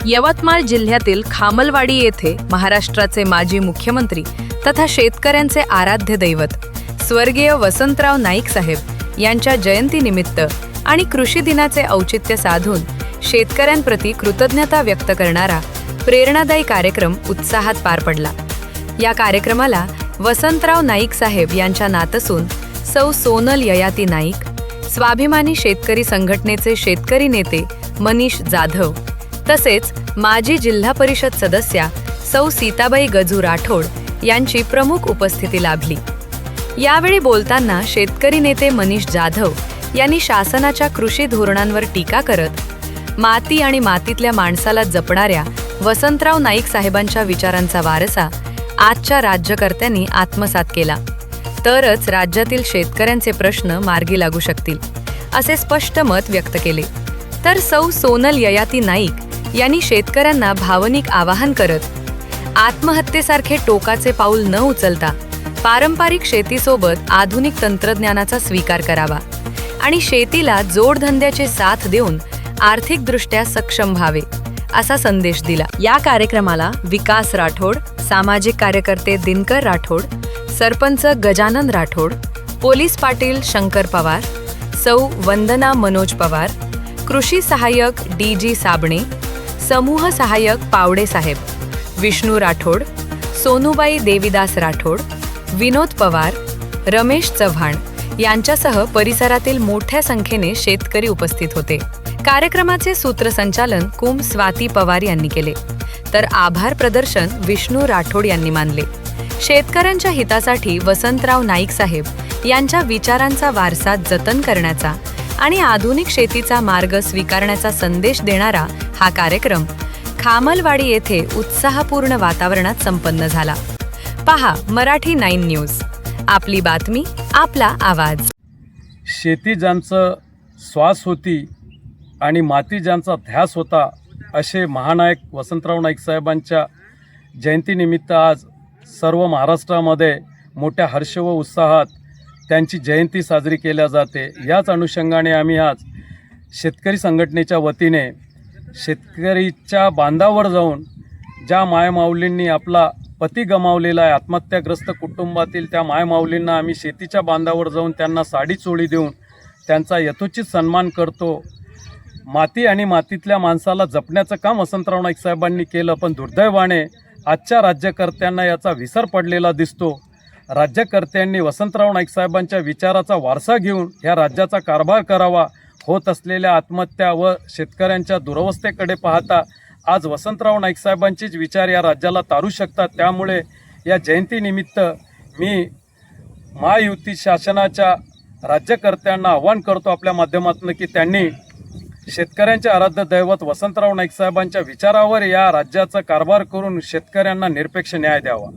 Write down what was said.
यवतमाळ जिल्ह्यातील खामलवाडी येथे महाराष्ट्राचे माजी मुख्यमंत्री तथा शेतकऱ्यांचे आराध्य दैवत स्वर्गीय वसंतराव नाईक साहेब यांच्या जयंतीनिमित्त आणि कृषी दिनाचे औचित्य साधून शेतकऱ्यांप्रती कृतज्ञता व्यक्त करणारा प्रेरणादायी कार्यक्रम उत्साहात पार पडला। या कार्यक्रमाला वसंतराव नाईक साहेब यांच्या नातसून सौ सोनल ययाती नाईक, स्वाभिमानी शेतकरी संघटनेचे शेतकरी नेते मनीष जाधव तसेच माजी जिल्हा परिषद सदस्या सौ सीताबाई गजू राठोड यांची प्रमुख उपस्थिती लाभली। यावेळी बोलताना शेतकरी नेते मनीष जाधव यांनी शासनाच्या कृषी धोरणांवर टीका करत माती आणि मातीतल्या माणसाला जपणाऱ्या वसंतराव नाईक साहेबांच्या विचारांचा वारसा आजच्या राज्यकर्त्यांनी आत्मसात केला तरच राज्यातील शेतकऱ्यांचे प्रश्न मार्गी लागू शकतील, असे स्पष्ट मत व्यक्त केले। तर सौ सोनल ययाती नाईक यांनी शेतकऱ्यांना भावनिक आवाहन करत आत्महत्येसारखे टोकाचे पाऊल न उचलता पारंपरिक शेतीसोबत आधुनिक तंत्रज्ञानाचा स्वीकार करावा आणि शेतीला जोडधंद्याची साथ देऊन आर्थिकदृष्ट्या सक्षम व्हावे, असा संदेश दिला। या कार्यक्रमाला विकास राठोड, सामाजिक कार्यकर्ते दिनकर राठोड, सरपंच गजानन राठोड, पोलीस पाटील शंकर पवार, सौ वंदना मनोज पवार, कृषी सहाय्यक DG साबणे, समूह सहाय्यक पावडे साहेब, विष्णू राठोड, सोनूबाई देविदास राठोड, विनोद पवार, रमेश चव्हाण यांच्यासह परिसरातील मोठ्या संख्येने शेतकरी उपस्थित होते। कार्यक्रमाचे सूत्रसंचालन कुम स्वाती पवार यांनी केले, तर आभार प्रदर्शन विष्णू राठोड यांनी मानले। शेतकऱ्यांच्या हितासाठी वसंतराव नाईक साहेब यांच्या विचारांचा वारसा जतन करण्याचा आणि आधुनिक शेतीचा मार्ग स्वीकारण्याचा संदेश देणारा हा कार्यक्रम खामलवाडी येथे उत्साहपूर्ण वातावरणात संपन्न झाला। पहा मराठी 9 न्यूज, आपली बातमी, आपला आवाज। शेती ज्यांचं श्वास होती आणि माती ज्यांचा ध्यास होता, असे महानायक वसंतराव नाईक साहेबांच्या जयंतीनिमित्त आज सर्व महाराष्ट्रामध्ये मोठ्या हर्ष व उत्साहात त्यांची जयंती साजरी केल्या जाते। याच अनुषंगाने आम्ही आज शेतकरी संघटनेच्या वतीने शेतकरीच्या बांधावर जाऊन ज्या मायमाऊलींनी आपला पती गमावलेला आहे, आत्महत्याग्रस्त कुटुंबातील त्या मायमाऊलींना आम्ही शेतीच्या बांधावर जाऊन त्यांना साडी चोळी देऊन त्यांचा यथोचित सन्मान करतो। माती आणि मातीतल्या माणसाला जपण्याचं काम वसंतराव नाईक साहेबांनी केलं, पण दुर्दैवाने आजच्या राज्यकर्त्यांना याचा विसर पडलेला दिसतो। राज्यकर्त्यांनी वसंतराव नाईक साहेबांच्या विचाराचा वारसा घेऊन ह्या राज्याचा कारभार करावा। होत असलेल्या आत्महत्या व शेतकऱ्यांच्या दुरवस्थेकडे पाहता आज वसंतराव नाईक साहेबांचेच विचार या राज्याला तारू शकतात। त्यामुळे या जयंतीनिमित्त मी महायुती शासनाच्या राज्यकर्त्यांना आवाहन करतो आपल्या माध्यमातून की त्यांनी शेतकऱ्यांचे आराध्य दैवत वसंतराव नाईक साहेबांच्या विचारावर या राज्याचा कारभार करून शेतकऱ्यांना निरपेक्ष न्याय द्यावा।